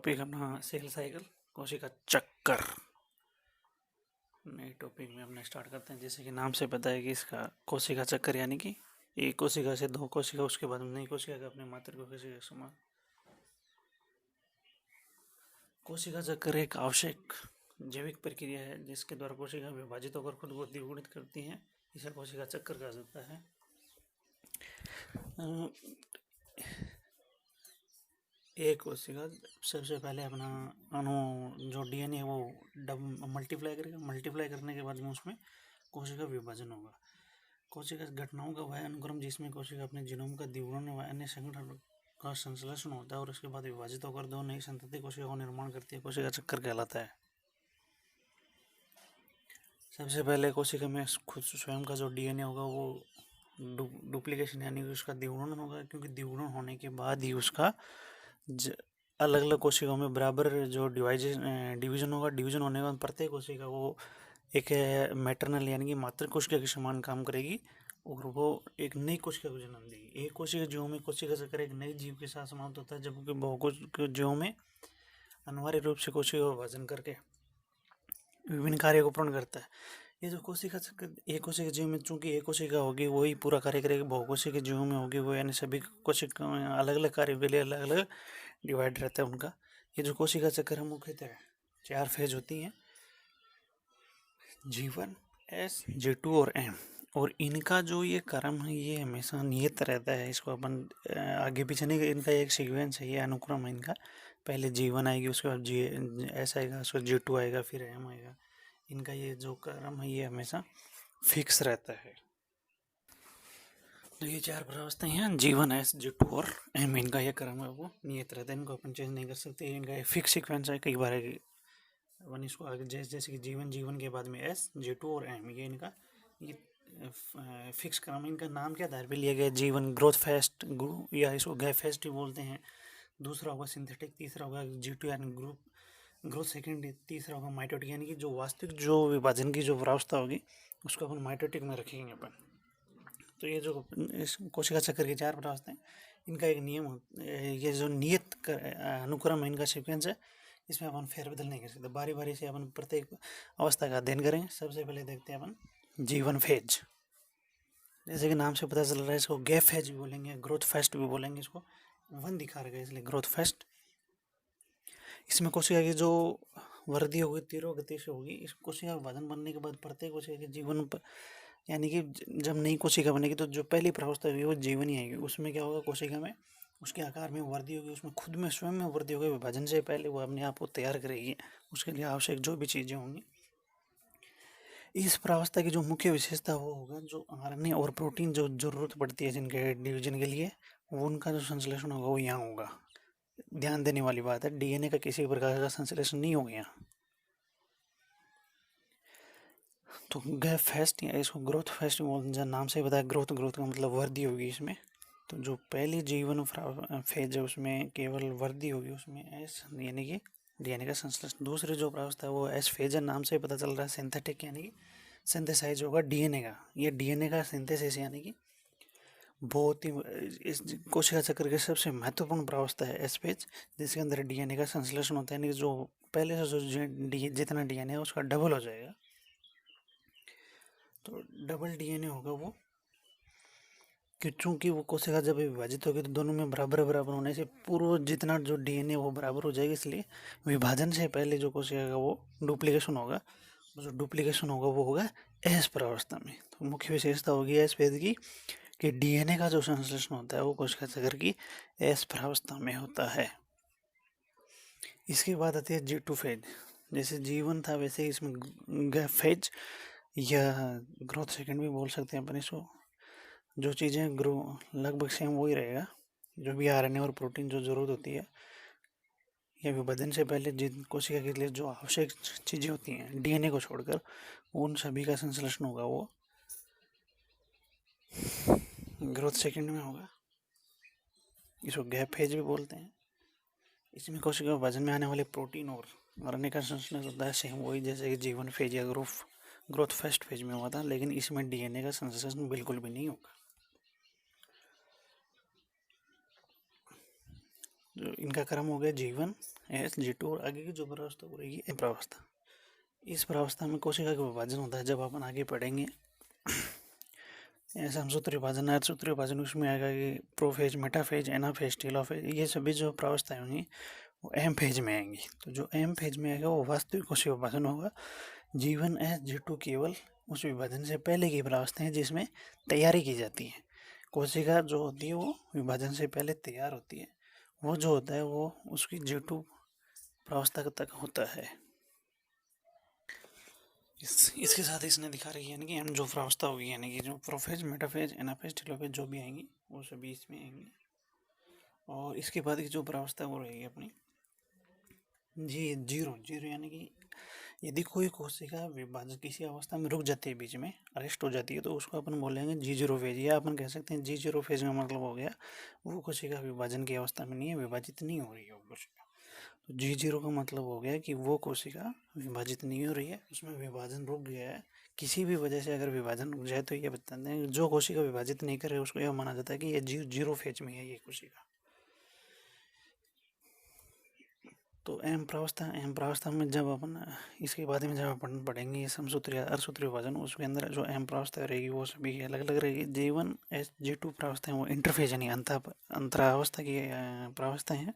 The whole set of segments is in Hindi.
टॉपिक अपना सेल साइकिल कोशिका चक्कर। नए टॉपिक में अपना स्टार्ट करते हैं। जैसे कि नाम से पता है कि इसका कोशिका चक्कर यानी कि एक कोशिका से दो कोशिका, उसके बाद नई कोशिका का अपने मात्र कोशिका के समान। कोशिका चक्कर एक आवश्यक जैविक प्रक्रिया है जिसके द्वारा कोशिका विभाजित होकर खुद को द्विगुणित करती है। इसे कोशिका चक्कर कहा जाता है। एक कोशिका सबसे पहले अपना अणु जो डीएनए है वो मल्टीप्लाई करेगा। मल्टीप्लाई करने के बाद में उसमें कोशिका विभाजन होगा। कोशिका घटनाओं का वह अनुक्रम जिसमें कोशिका अपने जीनोम का द्विगुणन व अन्य संगठन का संश्लेषण होता है और उसके बाद विभाजित होकर दो नई संतति कोशिका का निर्माण करती है, कोशिका चक्कर कहलाता है। सबसे पहले कोशिका में खुद स्वयं का जो डीएनए होगा वो डुप्लीकेशन यानी कि उसका द्विगुणन होगा, क्योंकि द्विगुणन होने के बाद ही उसका अलग अलग कोशिकाओं में बराबर जो डिवीजन होगा। डिवीजन होने के बाद प्रत्येक कोशिका वो एक मैटरनल यानी कि मातृ कोशिका के समान काम करेगी और वो एक नई कोशिका को जन्म देगी। एक कोशिका जीवों में कोशिका चक्कर एक नई जीव के साथ समाप्त होता है, जबकि बहुकोशिकीय जीवों में अनिवार्य रूप से कोशिका का विभाजन करके विभिन्न कार्यों को पूर्ण करता है। ये जो कोशिका चक्कर एक कोशिका जीव में चूंकि एक कोशिका होगी वही पूरा कार्य करेगी, बहुकोशिकीय जीवों में होगी वो यानी सभी कोशिका में अलग अलग कार्यों के लिए अलग अलग डिवाइड रहता है उनका। ये जो कोशिका चक्कर है मुख्यतः 4 फेज होती हैं, G1, S, G2 और M। और इनका जो ये क्रम है ये हमेशा नियत रहता है। इसको अपन आगे पीछे नहीं, इनका एक सीक्वेंस है, ये अनुक्रम है इनका। पहले G1 आएगी, उसके बाद S आएगा, उसके बाद G2 आएगा, फिर M आएगा। इनका ये जो क्रम है ये हमेशा फिक्स रहता है। तो ये 4 प्रावस्थाएं हैं, G1, S, G2 और M। इनका ये क्रम है वो नियत रहता है, इनको अपन चेंज नहीं कर सकते। इनका एक फिक्स सीक्वेंस है। कई बार अपन इसको आगे जैसे कि G1 के बाद में S, G2 और M, ये इनका ये फिक्स क्रम। इनका नाम के आधार पे लिया गया। G1 ग्रोथ फास्ट या इसको गैप फास्ट भी बोलते हैं। दूसरा होगा सिंथेटिक, तीसरा होगा G2 यानी ग्रोथ सेकेंड, तीसरा होगा माइटोटिक यानी कि जो वास्तविक जो विभाजन की जो प्रावस्था होगी उसको अपन माइटोटिक में रखेंगे अपन। तो ये जो इस कोशिका चक्कर की 4 प्रावस्थाएं, इनका एक नियम ये जो नियत अनुक्रम है, इनका सीक्वेंस है, इसमें अपन फेरबदल नहीं कर सकते। बारी बारी से अपन प्रत्येक अवस्था का अध्ययन करेंगे। सबसे पहले देखते हैं अपन G1 फेज। जैसे कि नाम से पता चल रहा है, इसको गैप फेज भी बोलेंगे, ग्रोथ फास्ट भी बोलेंगे। इसको 1 दिखा रखा है इसलिए ग्रोथ फास्ट। इसमें कोशिका की जो वृद्धि होगी तीव्र गति से होगी। इस कोशिका विभाजन बनने के बाद प्रत्येक कोशिका के जीवन पर यानी कि जब नई कोशिका बनेगी तो जो पहली प्रावस्था होगी वो जीवन ही आएगी। उसमें क्या होगा, कोशिका में उसके आकार में वृद्धि होगी, उसमें खुद में स्वयं में वृद्धि होगी। विभाजन से पहले वो अपने आप को तैयार करेगी, उसके लिए आवश्यक जो भी चीज़ें होंगी। इस प्रावस्था की जो मुख्य विशेषता वो होगा जो आरएनए और प्रोटीन जो जरूरत पड़ती है जिनके डिवीजन के लिए, वो उनका जो संश्लेषण होगा वो यहाँ होगा। ध्यान देने वाली बात है, डीएनए का किसी प्रकार का संश्लेषण नहीं होगा यहाँ। तो गैप फास्ट या इसको ग्रोथ फास्ट बोलते हैं। नाम से बताया ग्रोथ का मतलब वृद्धि होगी इसमें। तो जो पहली G1 फेज है उसमें केवल वृद्धि होगी, उसमें एस यानी कि डीएनए का संश्लेषण। दूसरी जो प्रावस्था है वो एस फेज है, नाम से पता चल रहा है सिंथेटिक यानी कि सिंथेसाइज होगा डीएनए का। ये डीएनए का सिंथेसिस यानी कि बहुत ही इस कोशिका चक्र की सबसे महत्वपूर्ण प्रावस्था है एस फेज, जिसके अंदर डीएनए का संश्लेषण होता है। यानी कि जो पहले से जो जितना डीएनए है उसका डबल हो जाएगा। तो डबल डीएनए होगा वो कि चूंकि वो कोशिका जब विभाजित होगी तो दोनों में बराबर बराबर होने से पूर्व जितना जो डीएनए वो बराबर हो जाएगा। इसलिए विभाजन से पहले जो कोशिका का वो डुप्लीकेशन होगा, जो डुप्लीकेशन होगा वो होगा एस प्रावस्था में। तो मुख्य विशेषता होगी एस फेज की कि डीएनए का जो संश्लेषण होता है वो कोशिका चक्र की एस प्रावस्था में होता है। इसके बाद आती है G2 फेज। जैसे G1 था वैसे ही इसमें गैप फेज या ग्रोथ सेकेंड भी बोल सकते हैं अपन इसको। जो चीज़ें ग्रो लगभग सेम वही रहेगा, जो भी आरएनए और प्रोटीन जो ज़रूरत होती है या विभाजन से पहले जिन कोशिका के लिए जो आवश्यक चीज़ें होती हैं डीएनए को छोड़कर, उन सभी का संश्लेषण होगा वो ग्रोथ सेकेंड में होगा। इसको गैप फेज भी बोलते हैं। इसमें कोशिका विभाजन में आने वाले प्रोटीन और आरएनए का संश्लेषण होता है सेम वही जैसे कि G1 फेज या ग्रोथ फर्स्ट फेज में हुआ था, लेकिन इसमें डीएनए का संश्लेषण बिल्कुल भी नहीं होगा। जो इनका क्रम हो गया G1, G2 और आगे की जो प्रावस्था हो रही है प्रावस्था। इस प्रावस्था में कोशिका का विभाजन होता है। जब अपन आगे पढ़ेंगे समसूत्री विभाजन, अर्धसूत्री विभाजन, उसमें आएगा कि प्रोफेज, मेटाफेज, एनाफेज, टेलोफेज, ये सभी जो प्रावस्थाएं होंगी वो एम फेज में आएंगी। तो जो एम फेज में आएगा वो वास्तविक कोशिका विभाजन होगा। G1S G2 केवल उस विभाजन से पहले की प्रावस्था है जिसमें तैयारी की जाती है। कोशिका जो होती है वो विभाजन से पहले तैयार होती है, वो जो होता है वो उसकी G2 प्रावस्था तक होता है। इसके साथ इसने दिखा रही है यानी कि हम जो प्रावस्था होगी यानी कि जो प्रोफेज, मेटाफेज, एनाफेज, टेलोफेज जो भी आएंगी वो सभी इसमें आएंगी। और इसके बाद की जो प्रावस्था वो रहेगी अपनी जीरो यानी कि यदि कोई कोशिका विभाजन किसी अवस्था में रुक जाती है, बीच में अरेस्ट हो जाती है, तो उसको अपन बोलेंगे G0 फेज, या अपन कह सकते हैं G0 फेज का मतलब हो गया वो कोशिका विभाजन की अवस्था में नहीं है, विभाजित नहीं हो रही है वो कोशिका। तो G0 का मतलब हो गया कि वो कोशिका विभाजित नहीं हो रही है, उसमें विभाजन रुक गया है। किसी भी वजह से अगर विभाजन रुक जाए तो ये बताते हैं जो कोशिका विभाजित नहीं कर रही उसको यह माना जाता है कि ये G0 फेज में है ये कोशिका। तो एम प्रावस्था में जब अपन इसके बाद में जब अपन पढ़ेंगे समसूत्री अर्धसूत्री विभाजन, उसके अंदर जो एम प्रावस्था रहेगी वो सभी अलग अलग रहेगी। G1S G2 प्रावस्था है वो इंटरफेज यानी अंतरावस्था की प्रावस्था है।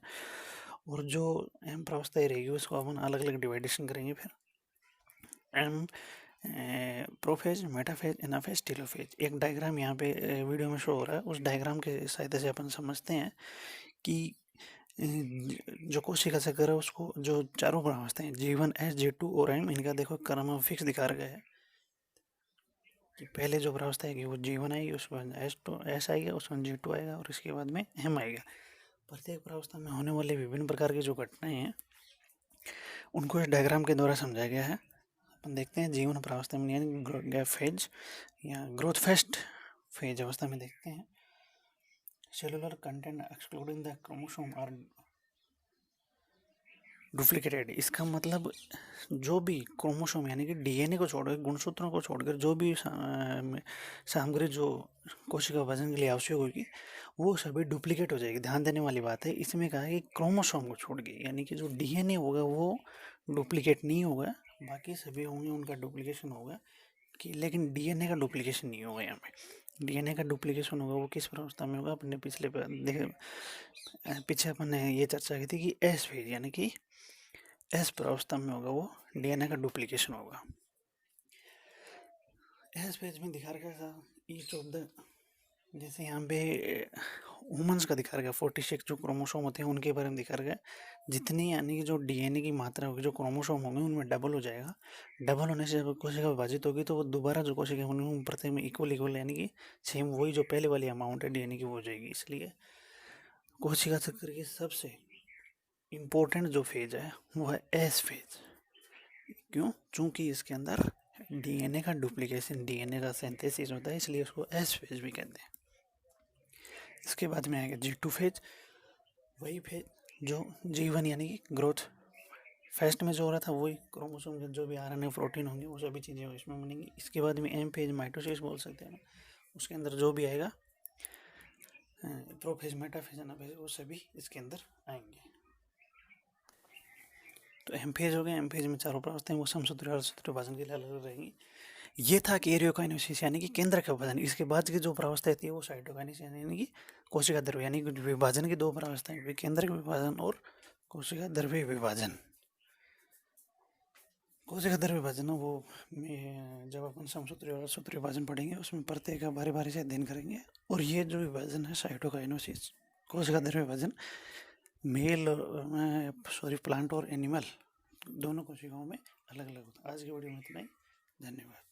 और जो एम प्रावस्था रहेगी उसको अपन अलग अलग डिवाइडेशन करेंगे। फिर M prophase, metaphase, anaphase, telophase. एक डायग्राम यहाँ पे वीडियो में शो हो रहा है, उस डायग्राम के सहायता से अपन समझते हैं कि जो कोशिका चक्र है उसको जो चारों प्रावस्थाएं G1S G2 और M, इनका देखो क्रम फिक्स दिखा रखा है कि पहले जो प्रावस्था आएगी वो G1 आएगी, उसके बाद S आएगा, उसके बाद G2 आएगा और इसके बाद में M आएगा। प्रत्येक प्रावस्था में होने वाले विभिन्न प्रकार की जो घटनाएं हैं उनको इस डायग्राम के द्वारा समझाया गया है। अपन देखते हैं G1 प्रावस्था में यानी गैप फेज या ग्रोथ फेस्ट फेज अवस्था में देखते हैं cellular content excluding the chromosome are duplicated. इसका मतलब जो भी क्रोमोसोम यानी कि डीएनए को छोड़कर, गुणसूत्रों को छोड़कर जो भी सामग्री जो कोशिका विभाजन के लिए आवश्यक होगी वो सभी डुप्लीकेट हो जाएगी। ध्यान देने वाली बात है, इसमें कहा है कि क्रोमोसोम को छोड़ के, यानी कि जो डीएनए होगा वो डुप्लीकेट नहीं होगा, बाकी सभी होंगे उनका डुप्लीकेशन होगा कि, लेकिन डीएनए का डुप्लीकेशन नहीं होगा। यहाँ पे डीएनए का डुप्लीकेशन होगा वो किस प्रावस्था में होगा? अपने पीछे अपन ने ये चर्चा की थी कि एस फेज यानी कि एस प्रावस्था में होगा वो डीएनए का डुप्लीकेशन होगा। एस फेज में दिखा रखा था ईच ऑफ द, जैसे यहाँ पे ह्यूमंस का दिखा रखा 46 जो क्रोमोसोम होते हैं उनके बारे में दिखा रखा। जितनी यानी कि जो डीएनए की मात्रा होगी, जो क्रोमोसोम होंगे उनमें डबल हो जाएगा। डबल होने से जब कोशिका विभाजित होगी तो वो दोबारा जो कोशिका होंगी प्रत्येक में इक्वल यानी कि सेम वही जो पहले वाली अमाउंट है डीएनए की वो हो जाएगी। इसलिए कोशिका चक्र की सबसे इम्पोर्टेंट जो फेज है वो है एस फेज। क्यों? चूंकि इसके अंदर डीएनए का डुप्लीकेशन, डीएनए का सिंथेसिस होता है, इसलिए उसको एस फेज भी कहते हैं। इसके बाद में आएगा G2 फेज, वही फेज जो G1 यानी कि ग्रोथ फेस्ट में जो हो रहा था वही क्रोमोसोम के जो भी आरएनए प्रोटीन होंगे वो सभी चीज़ें इसमें बनेंगी। इसके बाद में एम फेज, माइटोसिस बोल सकते हैं, उसके अंदर जो भी आएगा प्रोफेज, मेटाफेज, एनाफेज वो सभी इसके अंदर आएंगे। तो एम फेज हो गया। एम फेज में चारों प्रावस्थाएं वो समसूत्री और अर्धसूत्री विभाजन के लिए अलग अलग रहेंगी। ये था कैरियोकाइनेसिस यानी कि केंद्र का विभाजन। इसके बाद की जो प्रावस्था थी वो साइटोकाइनेसिस यानी कि कोशिका द्रव्य यानी कि विभाजन की दो प्रावस्थाएं, केंद्र का विभाजन और कोशिका द्रव्य विभाजन। कोशिका द्रव्य विभाजन वो जब अपन समसूत्री और अर्धसूत्री विभाजन पढ़ेंगे उसमें प्रत्येक का बारी बारी से अध्ययन करेंगे। और ये जो विभाजन है साइटोकाइनेसिस, कोशिका द्रव्य विभाजन, प्लांट और एनिमल दोनों कोशिकाओं में अलग अलग होता है। आज की वीडियो में इतना ही। धन्यवाद।